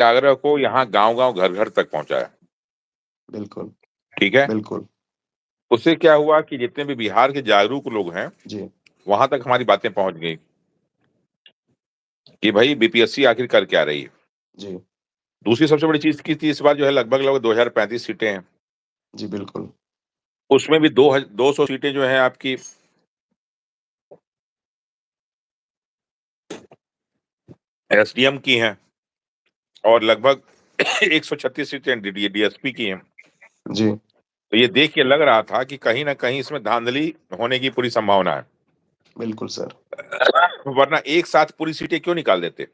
सत्याग्रह को यहाँ गाँव-गाँव, घर-घर तक पहुँचाया। बिल्कुल, ठीक है? बिल्कुल। उससे क्या हुआ कि जितने भी बिहार के जागरूक लोग हैं, जी, वहाँ तक हमारी बातें पहुँच गई कि भई बीपीएससी आखिर कर क्या रही है। जी, दूसरी सबसे बड़ी चीज़ की थी इस बार जो है लगभग 2035 सीटें हैं। जी, बिल्कुल। उसमें भी 200 सीटें जो हैं आपकी एसडीएम की हैं और लगभग 136 सीटें डीएसपी की हैं। जी, तो ये देख के लग रहा था कि कहीं न कहीं इसमें धांधली होने की पूरी संभावना है। बिल्कुल सर। वरना एक साथ पूरी सीटें क्यों निकाल देते?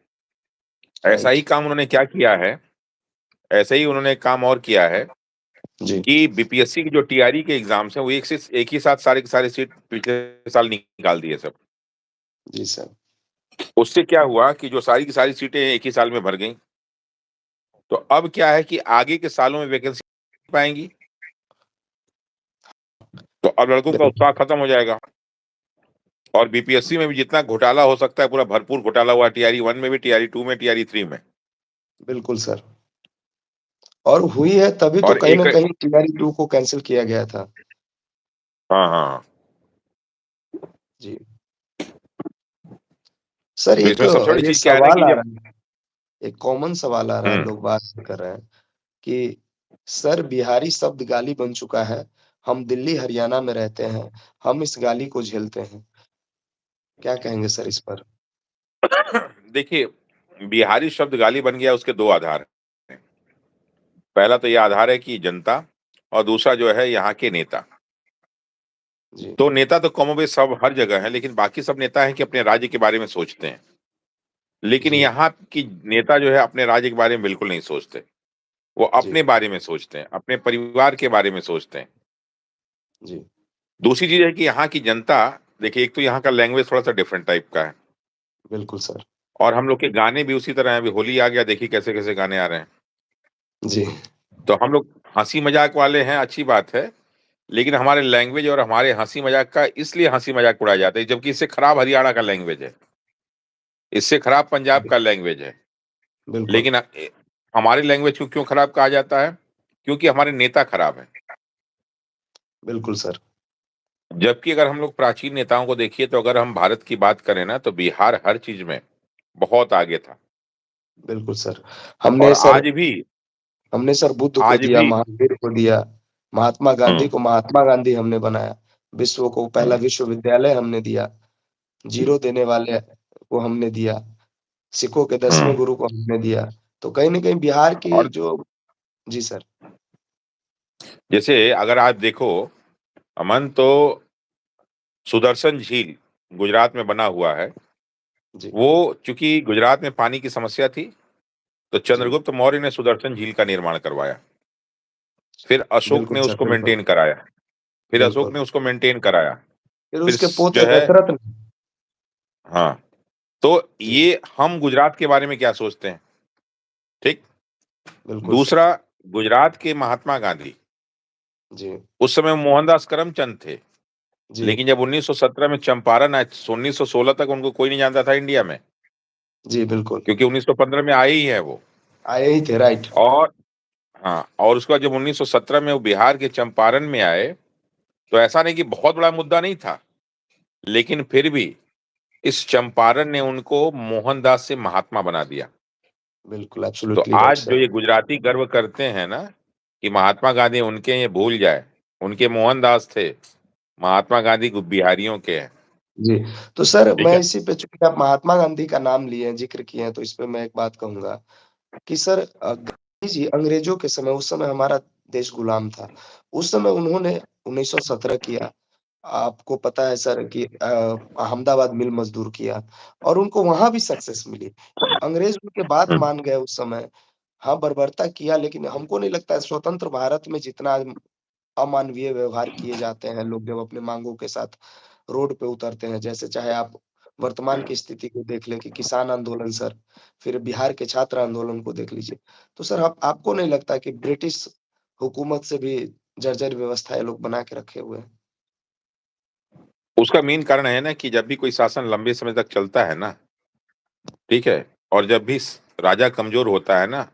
ऐसा ही राइट। काम उन्होंने क्या किया है, ऐसे ही उन्होंने एक काम और किया है जी, कि बीपीएससी की जो टीआरई के एग्ज़ाम्स हैं, वो एक ही साथ सारे के सारे सीट पिछले साल निकाल दिए सब। जी सर। उससे क्या हुआ कि जो सारी की सारी सीटें एक ही साल में भर गईं। तो अब क्या है कि आगे के सालों में वैकेंसी पाएँगी, तो अब लड़कों का बिल्कुल, उत्साह खत्म हो जाएगा और बीपीएससी में भी जितना घोटाला हो सकता है, पूरा भरपूर घोटाला हुआ टीआरई 1 में भी, टीआरई 2 में, टीआरई 3 में। बिल्कुल सर। और हुई है तभी तो और कहीं एक न कहीं टीआरई 2 को कैंसल किया गया था। हाँ, हाँ। जी। सर तो एक इसमें सबसे बड़ी ये चीज़ क्या है ना सवाल कि आ जब रहा है, एक कॉमन सवाल आ रहा है, हुँ, लोग बात कर रहे हैं कि सर बिहारी शब्द गाली बन चुका है, हम दिल्ली, हरियाणा में रहते हैं, हम इस गाली को झेलते हैं। क्या कहेंगे सर इस पर? देखिए, बिहारी शब्द गाली बन गया उसके 2 आधार हैं। पहला तो ये आधार है कि जनता और दूसरा जो है यहाँ के नेता। जी, तो नेता तो कमोबेश सब हर जगह हैं, लेकिन बाकी सब नेता हैं कि अपने राज्य के बारे में सोचते हैं। लेकिन जी, यहाँ की नेता जो है अपने राज्य के बारे में बिल्कुल नहीं सोचते। वो जी, अपने बारे में सोचते हैं, अपने परिवार के बारे में सोचते हैं। जी, दूसरी चीज़ है कि यहाँ की जनता देखिए एक तो यहाँ का लैंग्वेज थोड़ा-सा डिफरेंट टाइप का है बिल्कुल सर। और हम लोग के गाने भी उसी तरह हैं। अभी होली आ गया देखिए कैसे-कैसे गाने आ रहे हैं। जी, तो हम लोग हँसी-मज़ाक वाले हैं, अच्छी बात है। लेकिन हमारे लैंग्वेज और हमारे हँसी-मज़ाक का इसलिए हँसी-मज़ाक उड़ाया जाता है, जबकि इससे खराब हरियाणा का लैंग्वेज है, इससे खराब पंजाब बि का लैंग्वेज है। बिल्कुल, लेकिन हमारे लैंग्वेज को क्यों खराब कहा जाता है? क्योंकि हमारे नेता खराब हैं। बिल्कुल सर। जबकि अगर हम लोग प्राचीन नेताओं को देखिए, तो अगर हम भारत की बात करें ना, तो बिहार हर चीज़ में बहुत आगे था बिल्कुल सर। और हमने सर हमने सर बुद्ध को आज दिया, भी महावीर को दिया, महात्मा गांधी हुँ, को महात्मा गांधी हमने बनाया, विश्व को पहला हुँ, विश्वविद्यालय हमने दिया, ज़ीरो देने वाले को हमने दिया, सिखों के 10वें हुँ गुरु को हमने दिया। तो कहीं न कहीं बिहार की और जो जी सर। जैसे अगर आप देखो, अमन तो सुदर्शन झील गुजरात में बना हुआ है। जी, वो चूँकि गुजरात में पानी की समस्या थी, तो जी। चंद्रगुप्त मौर्य ने सुदर्शन झील का निर्माण करवाया। फिर अशोक बिल्कुल ने सर, उसको बिल्कुल, मेंटेन कराया, फिर अशोक बिल्कुल। ने उसको मेंटेन कराया। फिर फिर उसके स पोते जो है दशरथ ने हाँ, तो जी, ये हम गुजरात के बारे में क्या सोचते हैं, ठीक? बिल्कुल सर। दूसरा, गुजरात के महात्मा गांधी, जी, उस समय मोहनदास करमचंद थे, जी, लेकिन जब 1917 में चंपारण आए, 1916 तक उनको कोई नहीं जानता था इंडिया में, जी, बिल्कुल। क्योंकि 1915 में आए ही हैं वो। आए ही थे, राइट। और हाँ, और उसके बाद जब 1917 में वो बिहार के चंपारण में आए, तो ऐसा नहीं कि बहुत बड़ा मुद्दा नहीं था, लेकिन फिर भी इस चंपारण ने उनको मोहनदास से महात्मा बना दिया। बिल्कुल, तो एब्सोल्युटली राइट आज जो सर। ये गुजराती गर्व करते हैं ना, कि महात्मा गांधी उनके ये भूल जाए, उनके मोहनदास थे, महात्मा गांधी बिहारियों के हैं, जी, तो सर ठीक मैं है? इसी पे चूँकि आप महात्मा गांधी का नाम लिए हैं, ज़िक्र किए हैं, तो इस पे मैं एक बात कहूँगा कि सर गांधी जी अंग्रेज़ों के समय उस समय हमारा देश गुलाम था। उस समय उन्होंने 1917 किया। आपको पता है सर कि अहमदाबाद मिल मज़दूर किया और उनको वहाँ भी सक्सेस मिली। अंग्रेज़ उनके बात हुँ, मान गए उस समय। हाँ, बर्बरता किया लेकिन हमको नहीं लगता है स्वतंत्र भारत में जितना अमानवीय व्यवहार किए जाते हैं लोग जब अपने माँगों के साथ रोड पे उतरते हैं। जैसे चाहे आप वर्तमान की स्थिति को देख लें कि किसान आंदोलन सर, फिर बिहार के छात्र आंदोलन को देख लीजिए। तो सर आप आपको नहीं लगता कि ब्रिटिश हुकूमत से भी जर्जर व्यवस्था ये लोग बना के रखे हुए हैं? उसका मेन कारण है ना कि जब भी कोई शासन लंबे समय तक चलता है ना, ठीक है? और जब भी राजा कमज़ोर होता है ना,